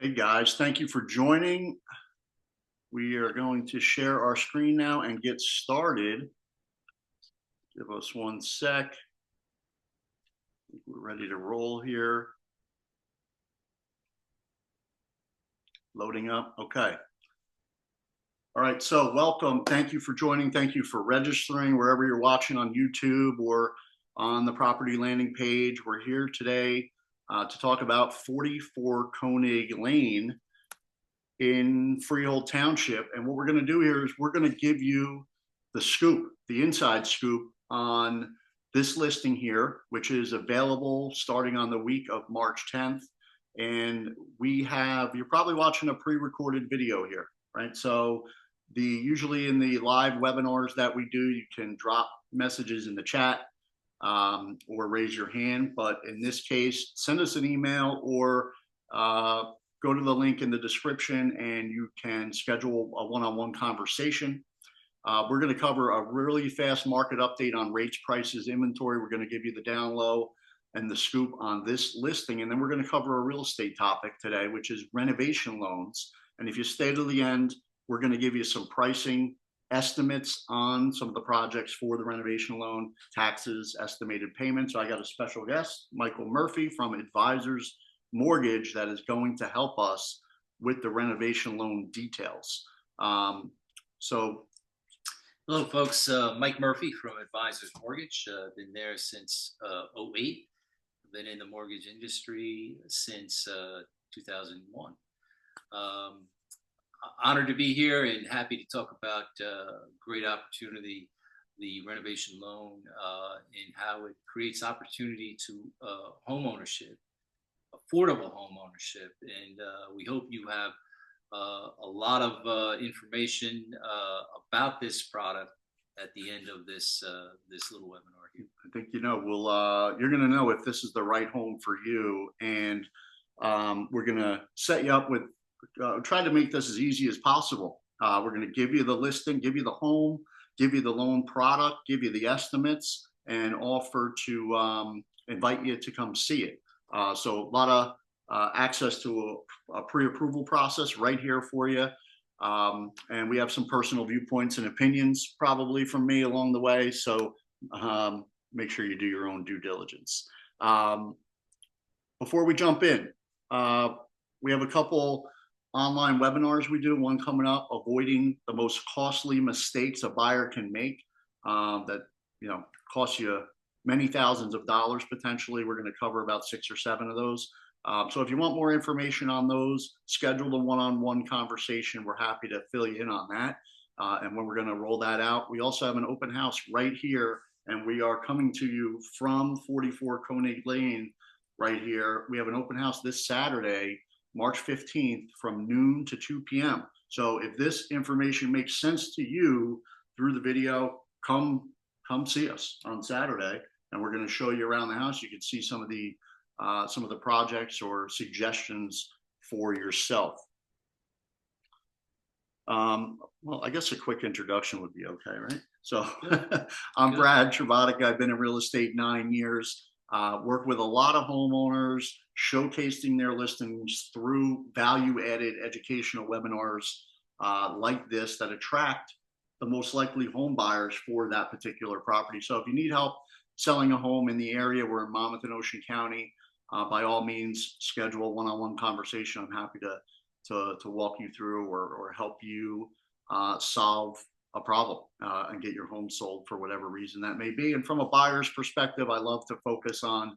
Hey guys, thank you for joining. We are going to share our screen now and get started. Give us one sec. We're ready to roll here. Loading up. Okay. All right. So welcome. Thank you for joining. Thank you for registering wherever you're watching on YouTube or on the property landing page. We're here today to talk about 44 Koenig Lane in Freehold Township. And what we're going to do here is we're going to give you the scoop, the inside scoop on this listing here, which is available starting on the week of March 10th. And you're probably watching a pre-recorded video here, right? So usually in the live webinars that we do, you can drop messages in the chat or raise your hand. But in this case, send us an email or go to the link in the description and you can schedule a one-on-one conversation. We're going to cover a really fast market update on rates, prices, inventory. We're going to give you the down low and the scoop on this listing. And then we're going to cover a real estate topic today, which is renovation loans. And if you stay to the end, we're going to give you some pricing estimates on some of the projects for the renovation loan, taxes, estimated payments. So I got a special guest, Michael Murphy from Advisors Mortgage, that is going to help us with the renovation loan details. So Hello, folks. Mike Murphy from Advisors Mortgage. Been there since 08. Been in the mortgage industry since 2001. Honored to be here and happy to talk about great opportunity, the renovation loan, and how it creates opportunity to home ownership, affordable home ownership. And we hope you have a lot of information about this product at the end of this little webinar here. I think you're going to know if this is the right home for you, and we're going to set you up with try to make this as easy as possible. We're going to give you the listing, give you the home, give you the loan product, give you the estimates, and offer to invite you to come see it. So a lot of access to a pre-approval process right here for you. And we have some personal viewpoints and opinions probably from me along the way. So make sure you do your own due diligence. Before we jump in, we have a couple online webinars we do, one coming up, avoiding the most costly mistakes a buyer can make that cost you many thousands of dollars potentially. We're going to cover about 6 or 7 of those. So if you want more information on those, schedule a one-on-one conversation. We're happy to fill you in on that. And when we're going to roll that out, we also have an open house right here, and we are coming to you from 44 Koenig Lane right here. We have an open house this Saturday, March 15th from noon to 2 p.m. So if this information makes sense to you through the video, come see us on Saturday, and we're going to show you around the house. You can see some of the projects or suggestions for yourself. Well, I guess a quick introduction would be okay, right? So I'm Brad Trebotica. I've been in real estate 9 years. Work with a lot of homeowners, showcasing their listings through value-added educational webinars like this that attract the most likely home buyers for that particular property. So if you need help selling a home in the area, we're in Monmouth and Ocean County. By all means, schedule a one-on-one conversation. I'm happy to walk you through or help you solve a problem and get your home sold for whatever reason that may be. And from a buyer's perspective, I love to focus on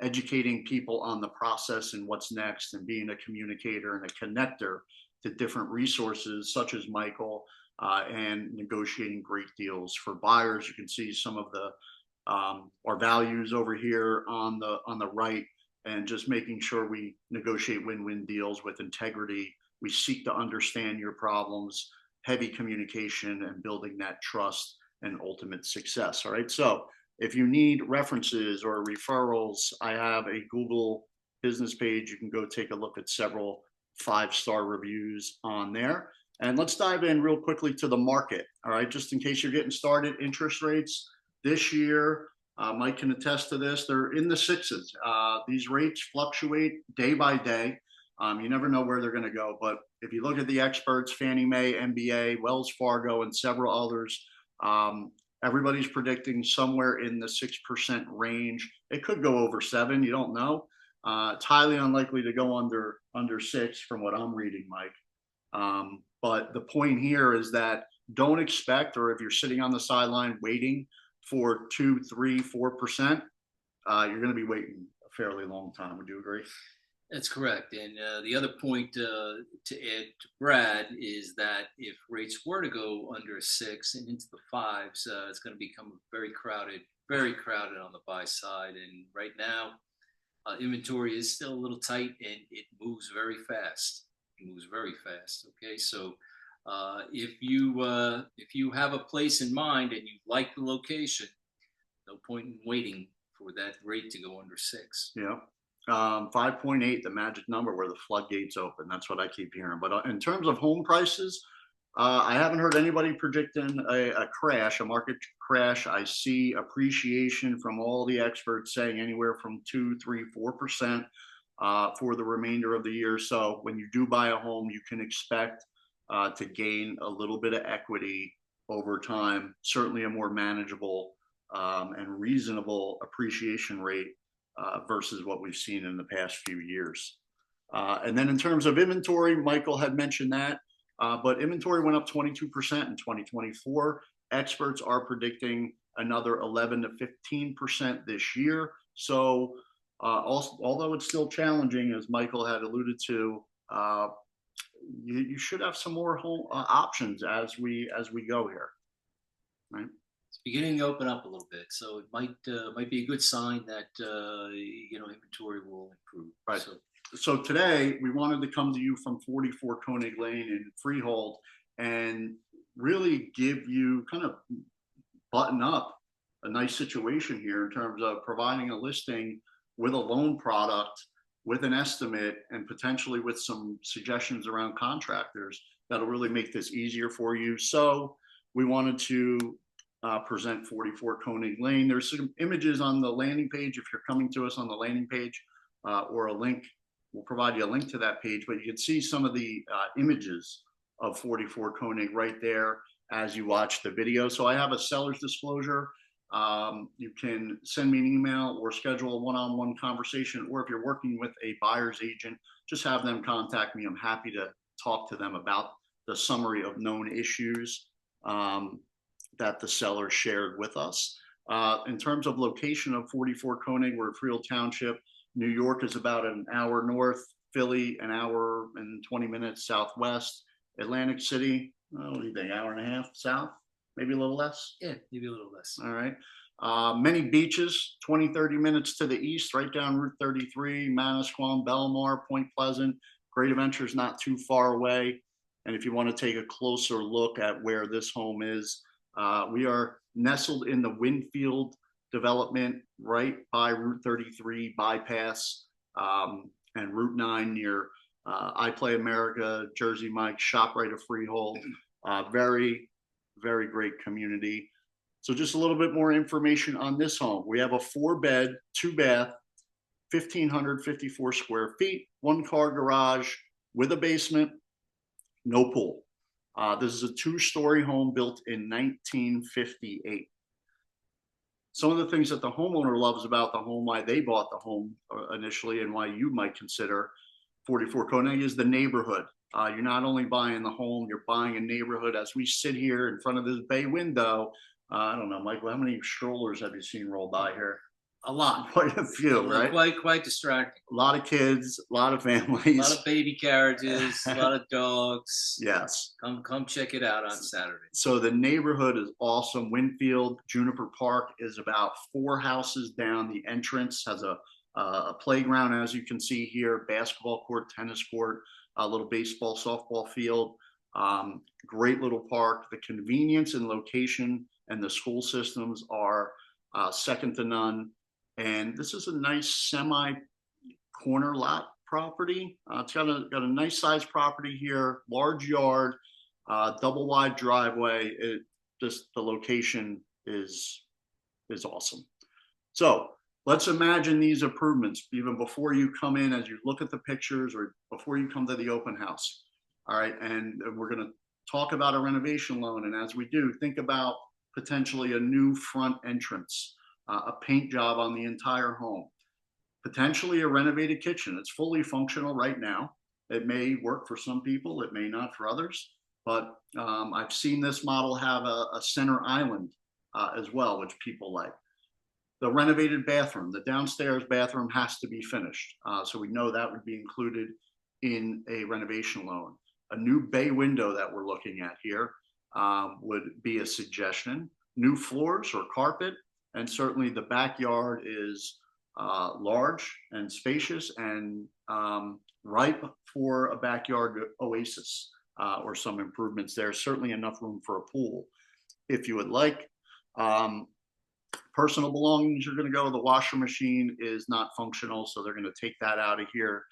educating people on the process and what's next, and being a communicator and a connector to different resources such as Michael, and negotiating great deals for buyers. You can see some of the our values over here on the right, and just making sure we negotiate win-win deals with integrity. We seek to understand your problems, heavy communication, and building that trust and ultimate success. All right. So if you need references or referrals, I have a Google business page. You can go take a look at several 5-star reviews on there. And let's dive in real quickly to the market. All right. Just in case you're getting started, interest rates this year, Mike can attest to this, they're in the 6s. These rates fluctuate day by day. You never know where they're going to go. But if you look at the experts, Fannie Mae, MBA, Wells Fargo, and several others, um, everybody's predicting somewhere in the 6% range. It could go over 7. You don't know. It's highly unlikely to go under 6 from what I'm reading, Mike. But the point here is that don't expect, or if you're sitting on the sideline waiting for 2, 3, 4%, you're going to be waiting a fairly long time. Would you agree? That's correct. And the other point to add to Brad is that if rates were to go under 6 and into the 5s, it's going to become very crowded on the buy side. And right now, inventory is still a little tight and it moves very fast. It moves very fast. Okay, so if you have a place in mind and you like the location, no point in waiting for that rate to go under 6. Yeah. 5.8, the magic number where the floodgates open. That's what I keep hearing. But in terms of home prices, I haven't heard anybody predicting a crash, a market crash. I see appreciation from all the experts saying anywhere from 2, 3, 4% for the remainder of the year. So when you do buy a home, you can expect to gain a little bit of equity over time, certainly a more manageable and reasonable appreciation rate versus what we've seen in the past few years. And then in terms of inventory, Michael had mentioned that, but inventory went up 22% in 2024. Experts are predicting another 11 to 15% this year. So also, although it's still challenging, as Michael had alluded to, you should have some more home options as we go here, right? It's beginning to open up a little bit, so it might be a good sign that inventory will improve. Right. So today we wanted to come to you from 44 Koenig Lane in Freehold and really give you kind of button up a nice situation here in terms of providing a listing with a loan product, with an estimate, and potentially with some suggestions around contractors that'll really make this easier for you. So we wanted to present 44 Koenig Lane. There's some images on the landing page if you're coming to us on the landing page, or a link. We'll provide you a link to that page, but you can see some of the images of 44 Koenig right there as you watch the video. So I have a seller's disclosure. You can send me an email or schedule a one-on-one conversation, or if you're working with a buyer's agent, just have them contact me. I'm happy to talk to them about the summary of known issues that the seller shared with us. In terms of location of 44 Koenig, we're at Freehold Township. New York is about an hour north, Philly an hour and 20 minutes southwest, Atlantic City, what do you think, hour and a half south, maybe a little less? Yeah, maybe a little less. All right. Many beaches, 20, 30 minutes to the east, right down Route 33, Manasquan, Belmar, Point Pleasant. Great Adventures not too far away. And if you want to take a closer look at where this home is, we are nestled in the Winfield development right by Route 33 bypass and Route 9 near I Play America, Jersey Mike, ShopRite of Freehold. Very, very great community. So just a little bit more information on this home. We have a 4-bed, 2-bath, 1,554 square feet, 1-car garage with a basement, no pool. This is a 2-story home built in 1958. Some of the things that the homeowner loves about the home, why they bought the home initially, and why you might consider 44 Koenig is the neighborhood. You're not only buying the home, you're buying a neighborhood. As we sit here in front of this bay window, I don't know, Michael, how many strollers have you seen roll by here? A lot. Quite a few, right? Quite distracting. A lot of kids, a lot of families. A lot of baby carriages, a lot of dogs. Yes. Come check it out on Saturday. So the neighborhood is awesome. Winfield, Juniper Park is about 4 houses down. The entrance has a playground, as you can see here, basketball court, tennis court, a little baseball, softball field. Great little park. The convenience and location and the school systems are second to none. And this is a nice semi-corner lot property. It's got a nice size property here, large yard, double wide driveway. The location is awesome. So let's imagine these improvements even before you come in, as you look at the pictures or before you come to the open house. All right, and we're going to talk about a renovation loan. And as we do, think about potentially a new front entrance, a paint job on the entire home, potentially a renovated kitchen. It's fully functional right now. It may work for some people, it may not for others. But I've seen this model have a center island as well, which people like. The renovated bathroom, the downstairs bathroom has to be finished. So we know that would be included in a renovation loan. A new bay window that we're looking at here would be a suggestion. New floors or carpet, and certainly the backyard is large and spacious and ripe for a backyard oasis or some improvements there. Certainly enough room for a pool if you would like. Personal belongings are going to go. The washer machine is not functional, so they're going to take that out of here.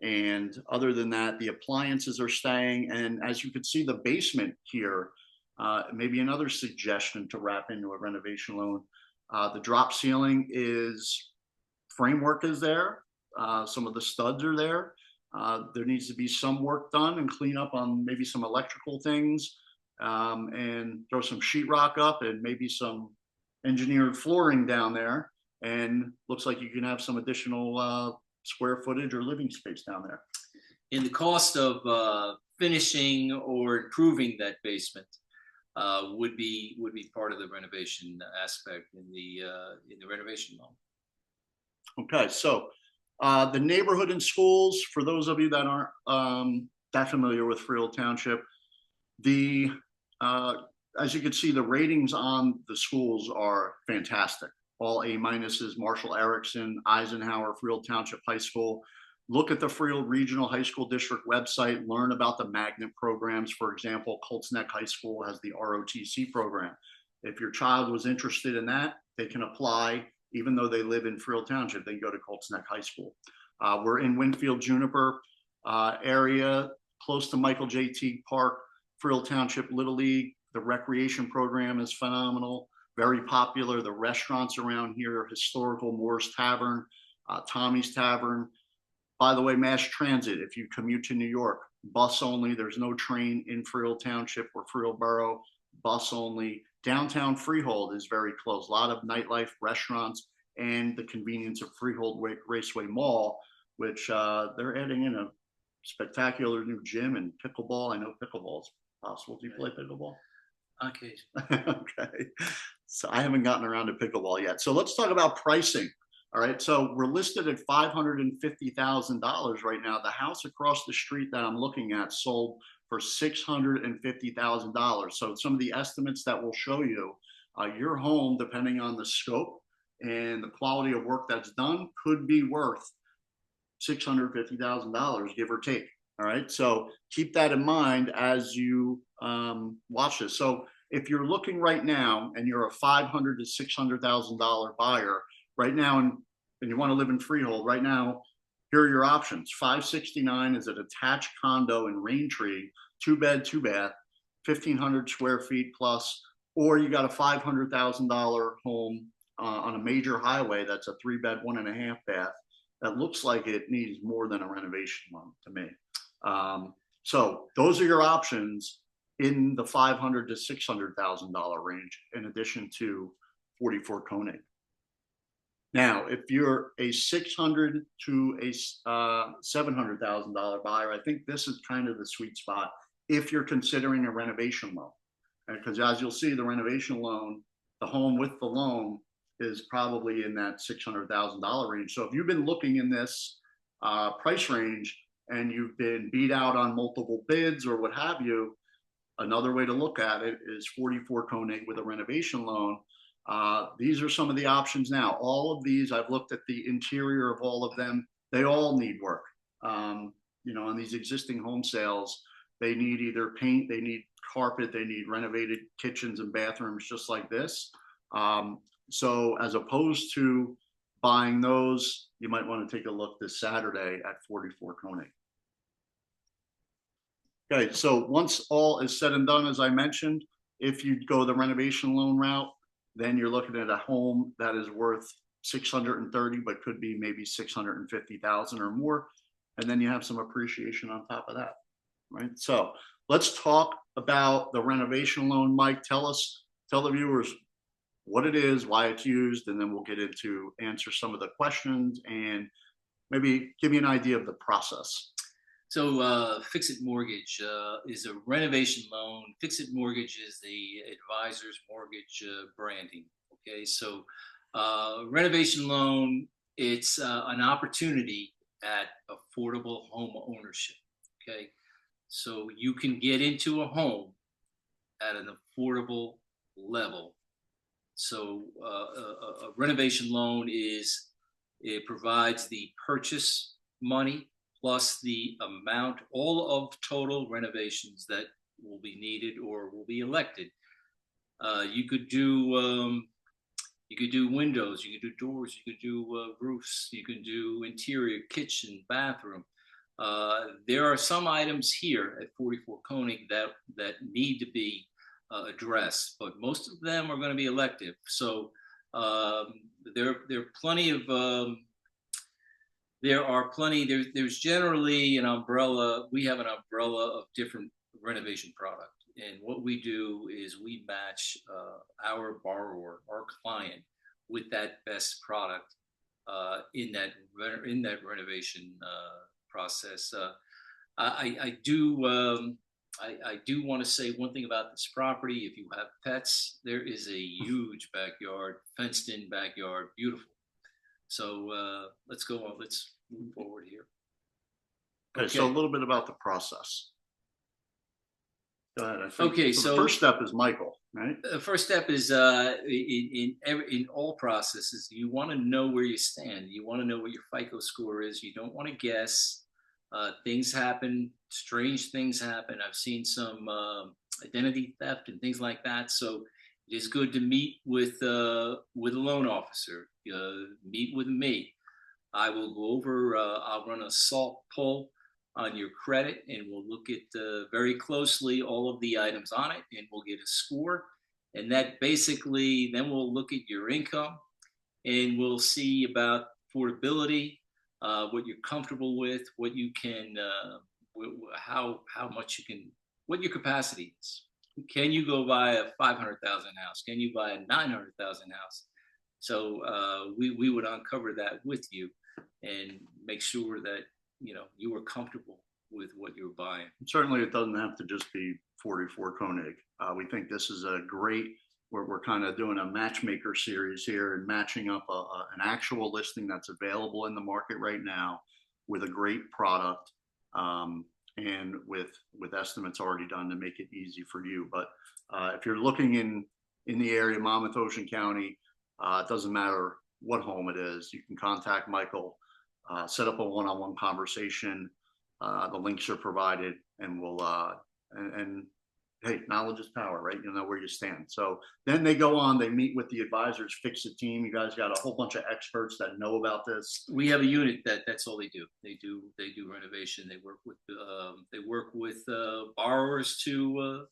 And other than that, the appliances are staying. And as you can see, the basement here, maybe another suggestion to wrap into a renovation loan. The drop ceiling is, framework is there. Some of the studs are there. There needs to be some work done and clean up on maybe some electrical things, and throw some sheetrock up and maybe some engineered flooring down there, and looks like you can have some additional square footage or living space down there. In the cost of finishing or improving that basement would be part of the renovation aspect in the renovation loan. Okay, so the neighborhood and schools, for those of you that aren't that familiar with Freehold Township, the as you can see, the ratings on the schools are fantastic. All A minuses, Marshall Erickson, Eisenhower, Freehold Township High School. Look at the Freehold Regional High School District website, learn about the magnet programs. For example, Colts Neck High School has the ROTC program. If your child was interested in that, they can apply, even though they live in Freehold Township, they can go to Colts Neck High School. We're in Winfield Juniper area, close to Michael J. Teague Park, Freehold Township Little League. The recreation program is phenomenal, very popular. The restaurants around here are historical: Moore's Tavern, Tommy's Tavern. By the way, mass transit, if you commute to New York, bus only. There's no train in Freehold Township or Freehold Borough, bus only. Downtown Freehold is very close. A lot of nightlife, restaurants, and the convenience of Freehold Raceway Mall, which they're adding in a spectacular new gym and pickleball. I know pickleball is possible. Do you play pickleball? Okay. Okay. So I haven't gotten around to pickleball yet. So let's talk about pricing. All right. So we're listed at $550,000 right now. The house across the street that I'm looking at sold for $650,000. So some of the estimates that will show you your home, depending on the scope and the quality of work that's done, could be worth $650,000, give or take. All right. So keep that in mind as you watch this. So if you're looking right now and you're a $500,000 to $600,000 buyer right now, and you want to live in Freehold right now, here are your options. 569 is a detached condo in Raintree, 2-bed, 2-bath, 1,500 square feet plus, or you got a $500,000 home on a major highway that's a 3-bed, 1.5-bath. That looks like it needs more than a renovation loan to me. So those are your options in the $500,000 to $600,000 range, in addition to 44 Koenig. Now, if you're a $600,000 to a $700,000 buyer, I think this is kind of the sweet spot if you're considering a renovation loan. Because as you'll see, the renovation loan, the home with the loan, is probably in that $600,000 range. So if you've been looking in this price range and you've been beat out on multiple bids or what have you, another way to look at it is 44 Koenig with a renovation loan. These are some of the options now. All of these, I've looked at the interior of all of them. They all need work. On these existing home sales, they need either paint, they need carpet, they need renovated kitchens and bathrooms just like this. So as opposed to buying those, you might want to take a look this Saturday at 44 Koenig. Okay, so once all is said and done, as I mentioned, if you go the renovation loan route, then you're looking at a home that is worth 630, but could be maybe 650,000 or more. And then you have some appreciation on top of that, right? So let's talk about the renovation loan. Mike, tell the viewers what it is, why it's used, and then we'll get into answer some of the questions and maybe give you an idea of the process. So fix-it mortgage is a renovation loan. Fix-it mortgage is the advisor's mortgage branding. Okay, so renovation loan, it's an opportunity at affordable home ownership. Okay, so you can get into a home at an affordable level. So a renovation loan it provides the purchase money plus the amount, all of total renovations that will be needed or will be elected. You could do windows, you could do doors, you could do roofs, you can do interior, kitchen, bathroom. There are some items here at 44 Koenig that need to be addressed, but most of them are going to be elective. So there are plenty of there's generally an umbrella. We have an umbrella of different renovation product, and what we do is we match our borrower, our client, with that best product in that renovation process. I do want to say one thing about this property. If you have pets, there is a huge backyard, fenced in backyard, beautiful. So let's go on. Let's move forward here. Okay, so a little bit about the process. Go ahead. Okay, so the first step is Michael, right? The first step is in all processes, you want to know where you stand. You want to know what your FICO score is. You don't want to guess. Things happen. Strange things happen. I've seen some identity theft and things like that. So it is good to meet with a loan officer. Meet with me. I will go over. I'll run a SALT pull on your credit, and we'll look at very closely all of the items on it, and we'll get a score. And that basically, then we'll look at your income, and we'll see about affordability, what you're comfortable with, what you can, how much you can, what your capacity is. Can you go buy a 500,000 house? Can you buy a 900,000 house? So we would uncover that with you and make sure that you are comfortable with what you're buying. Certainly, it doesn't have to just be 44 Koenig. We think this is a great. We're kind of doing a matchmaker series here and matching up an actual listing that's available in the market right now with a great product and with estimates already done to make it easy for you. But if you're looking in the area, Monmouth, Ocean County, it doesn't matter what home it is. You can contact Michael, set up a one-on-one conversation. The links are provided, and we'll and hey, knowledge is power, right? You know where you stand. So then they go on, they meet with the advisors, fix-it team. You guys got a whole bunch of experts that know about this. We have a unit that's all they do. They do renovation. They work with borrowers to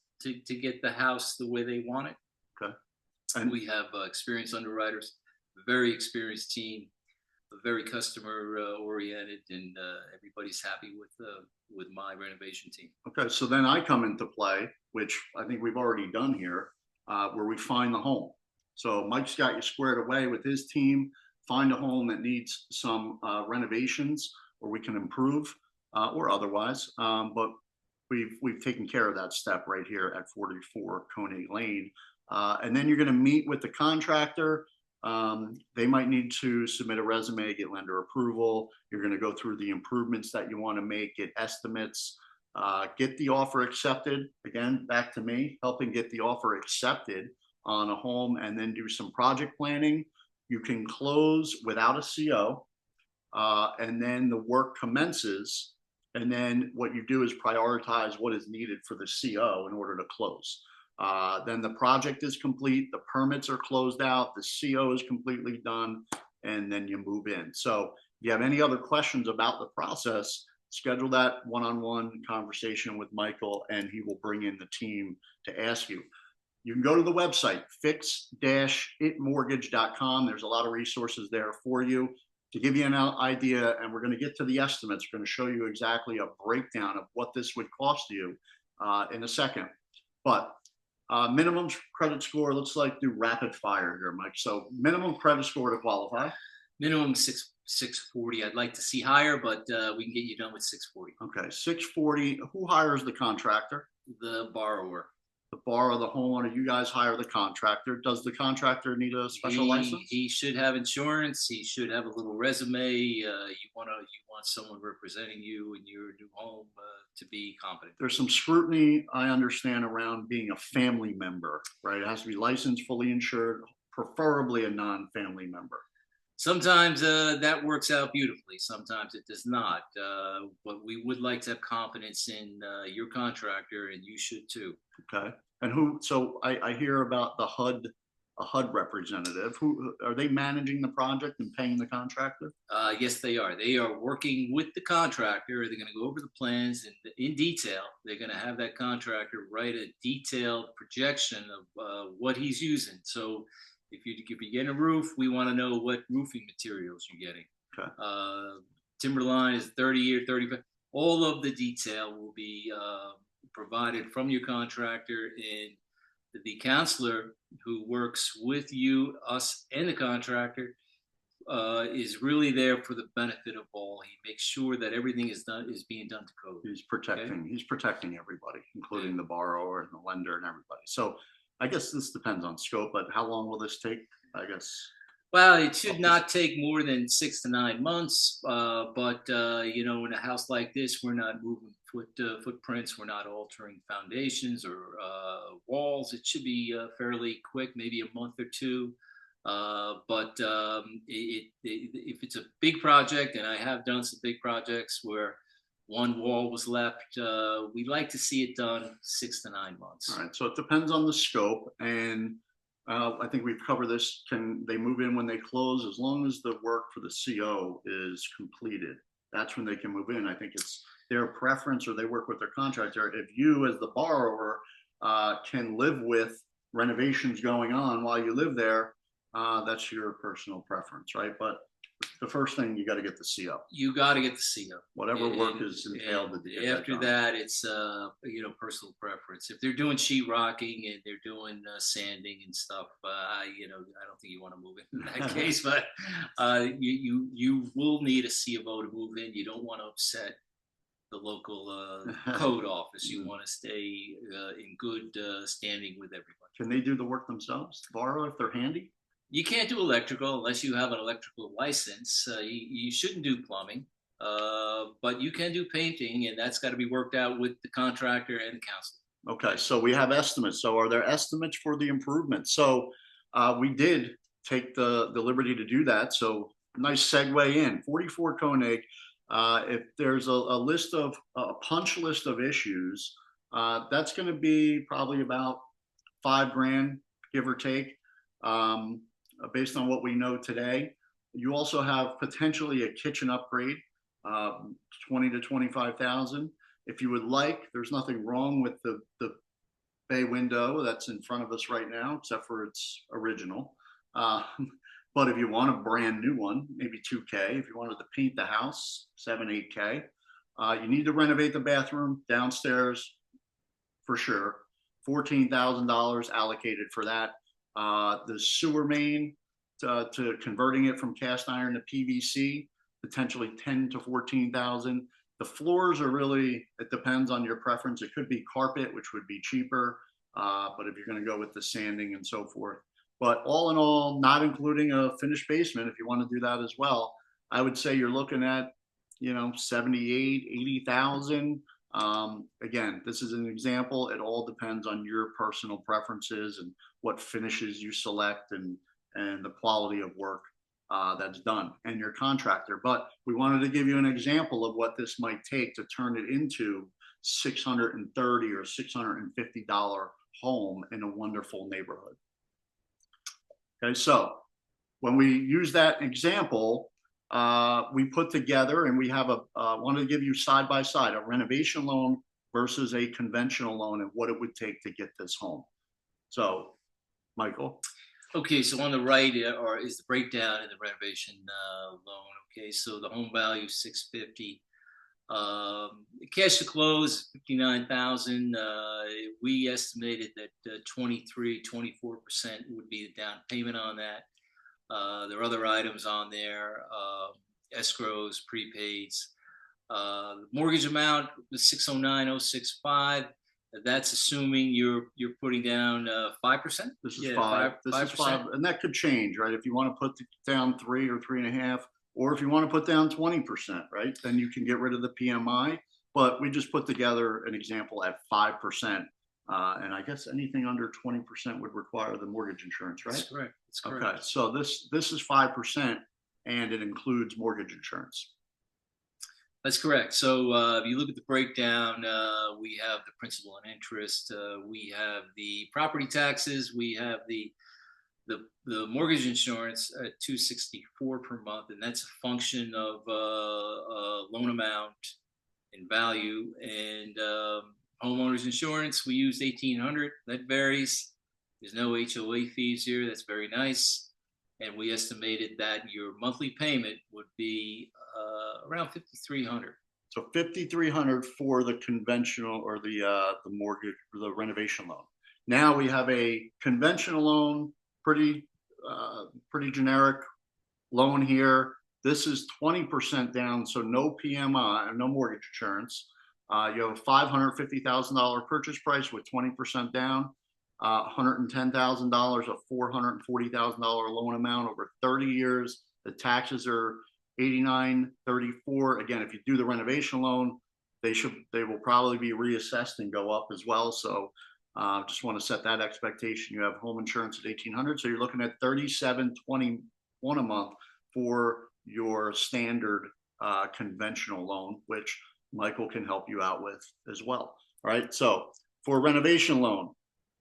get the house the way they want it. Okay. And we have experienced underwriters, a very experienced team, very customer oriented, and everybody's happy with my renovation team. Okay, so then I come into play, which I think we've already done here, where we find the home. So Mike's got you squared away with his team. Find a home that needs some renovations, or we can improve, or otherwise. But we've taken care of that step right here at 44 Koenig Lane. And then you're going to meet with the contractor. They might need to submit a resume, get lender approval. You're going to go through the improvements that you want to make, get estimates, get the offer accepted. Again, back to me, helping get the offer accepted on a home, and then do some project planning. You can close without a CO, and then the work commences. And then what you do is prioritize what is needed for the CO in order to close. Then the project is complete, the permits are closed out, the CO is completely done, and then you move in. So if you have any other questions about the process, schedule that one-on-one conversation with Michael, and he will bring in the team to ask you. you can go to the website, fix-itmortgage.com. There's a lot of resources there for you to give you an idea. And we're going to get to the estimates. We're going to show you exactly a breakdown of what this would cost you in a second. But minimum credit score, let's do rapid fire here, Mike. So minimum credit score to qualify. Minimum 640. I'd like to see higher, but we can get you done with 640. Okay, 640. Who hires the contractor? The borrower. The borrower, the homeowner. You guys hire the contractor. Does the contractor need a special license? He should have insurance. He should have a little resume. You want someone representing you in your new home to be competent. There's some scrutiny, I understand, around being a family member, right? It has to be licensed, fully insured, preferably a non-family member. Sometimes that works out beautifully. Sometimes it does not. But we would like to have confidence in your contractor, and you should too. Okay. And so I hear about a HUD representative. Who are they managing the project and paying the contractor? Yes, they are. They are working with the contractor. They're going to go over the plans in detail. They're going to have that contractor write a detailed projection of what he's using. So if you get a roof, we want to know what roofing materials you're getting. Okay. Timberline is 30 or 35. All of the detail will be provided from your contractor, and the counselor who works with you, us, and the contractor is really there for the benefit of all. He makes sure that everything is being done to code. He's protecting everybody, including the borrower and the lender and everybody. So I guess this depends on scope, but how long will this take? I guess. Well, it should not take more than 6 to 9 months. But in a house like this, we're not moving footprints. We're not altering foundations or walls. It should be fairly quick, maybe a month or two. But if it's a big project, and I have done some big projects where one wall was left, we like to see it done 6 to 9 months. All right. So it depends on the scope. And I think we've covered this. Can they move in when they close? As long as the work for the CO is completed, that's when they can move in. I think it's their preference, or they work with their contractor. If you, as the borrower, can live with renovations going on while you live there, that's your personal preference, right? But the first thing, you got to get the CO. You got to get the CO. Whatever work is entailed to get after that, it's personal preference. If they're doing sheetrocking and they're doing sanding and stuff, I don't think you want to move in that case. But you will need a CO to move in. You don't want to upset the local code office. You want to stay in good standing with everyone. Can they do the work themselves, borrow, if they're handy? You can't do electrical unless you have an electrical license. You shouldn't do plumbing, but you can do painting, and that's got to be worked out with the contractor and the counselor. Okay, so we have estimates. So are there estimates for the improvements? So we did take the liberty to do that. So nice segue in. 44 Koenig. If there's a punch list of issues, that's going to be probably about $5,000, give or take. Based on what we know today. You also have potentially a kitchen upgrade, 20 to 25,000. If you would like, there's nothing wrong with the bay window that's in front of us right now, except for its original. But if you want a brand new one, maybe $2K. If you wanted to paint the house, $7, $8K. You need to renovate the bathroom downstairs for sure. $14,000 allocated for that. The sewer main to converting it from cast iron to PVC, potentially 10 to 14,000. The floors are really, it depends on your preference. It could be carpet, which would be cheaper, but if you're going to go with the sanding and so forth. But all in all, not including a finished basement, if you want to do that as well, I would say you're looking at 78, 80,000. Again, this is an example. It all depends on your personal preferences and what finishes you select and the quality of work that's done and your contractor. But we wanted to give you an example of what this might take to turn it into $630 or $650 home in a wonderful neighborhood. Okay, so when we use that example, we put together, and we have wanted to give you side by side a renovation loan versus a conventional loan and what it would take to get this home. So, Michael. Okay, so on the right or is the breakdown in the renovation loan. Okay, so the home value 650. Cash to close 59,000. We estimated that 24% would be the down payment on that. There are other items on there, escrows, prepaids. Mortgage amount was 609,065. That's assuming you're putting down 5%. This is 5. This is 5, and that could change, right? If you want to put down 3 or 3.5, or if you want to put down 20%, right? Then you can get rid of the PMI. But we just put together an example at 5%, and I guess anything under 20% would require the mortgage insurance, right? That's correct. That's correct. Okay, so this is 5%, and it includes mortgage insurance. That's correct. So if you look at the breakdown, we have the principal and interest, we have the property taxes, we have the mortgage insurance at $264 per month, and that's a function of loan amount and value. And homeowners insurance, we use $1,800. That varies. There's no HOA fees here. That's very nice. And we estimated that your monthly payment would be around $5,300. So $5,300 for the conventional or the mortgage or the renovation loan. Now we have a conventional loan, pretty generic loan here. This is 20% down, so no PMI, no mortgage insurance. You have a $550,000 purchase price with 20% down. $110,000, a $440,000 loan amount over 30 years. The taxes are $89.34. Again, if you do the renovation loan, they will probably be reassessed and go up as well. So just want to set that expectation. You have home insurance at $1,800, so you're looking at $37.21 a month for your standard conventional loan, which Michael can help you out with as well. All right. So for a renovation loan,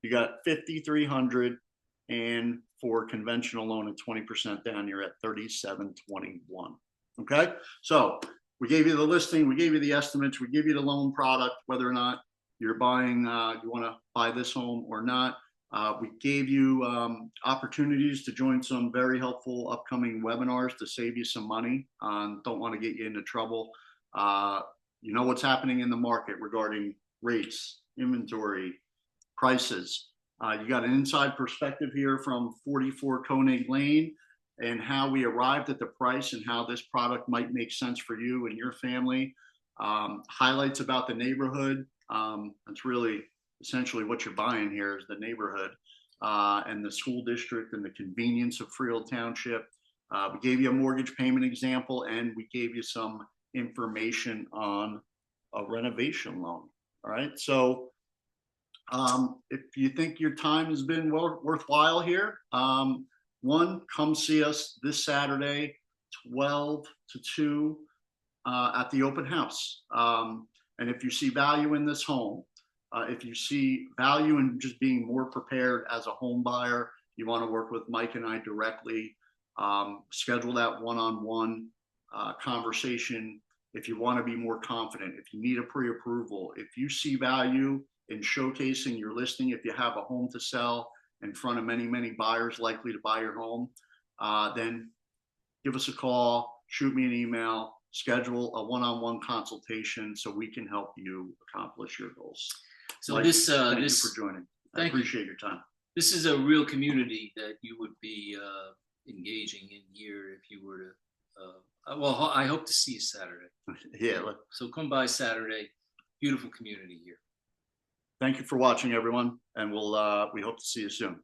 you got $5,300, and for conventional loan at 20% down, you're at $37.21. Okay, so we gave you the listing, we gave you the estimates, we give you the loan product, whether or not you're buying, you want to buy this home or not. We gave you opportunities to join some very helpful upcoming webinars to save you some money. Don't want to get you into trouble. You know what's happening in the market regarding rates, inventory, prices. You got an inside perspective here from 44 Koenig Lane and how we arrived at the price and how this product might make sense for you and your family. Highlights about the neighborhood. That's really essentially what you're buying here is the neighborhood and the school district and the convenience of Freehold Township. We gave you a mortgage payment example, and we gave you some information on a renovation loan. All right, so if you think your time has been worthwhile here, come see us this Saturday, 12 to 2 at the open house. And if you see value in this home, if you see value in just being more prepared as a home buyer, you want to work with Mike and I directly, schedule that one-on-one conversation. If you want to be more confident, if you need a pre-approval, if you see value in showcasing your listing, if you have a home to sell in front of many, many buyers likely to buy your home, then give us a call, shoot me an email, schedule a one-on-one consultation so we can help you accomplish your goals. So Mike, thank you for joining. I appreciate your time. This is a real community that you would be engaging in here if you were to. Well, I hope to see you Saturday. Yeah. So come by Saturday. Beautiful community here. Thank you for watching, everyone, and we hope to see you soon.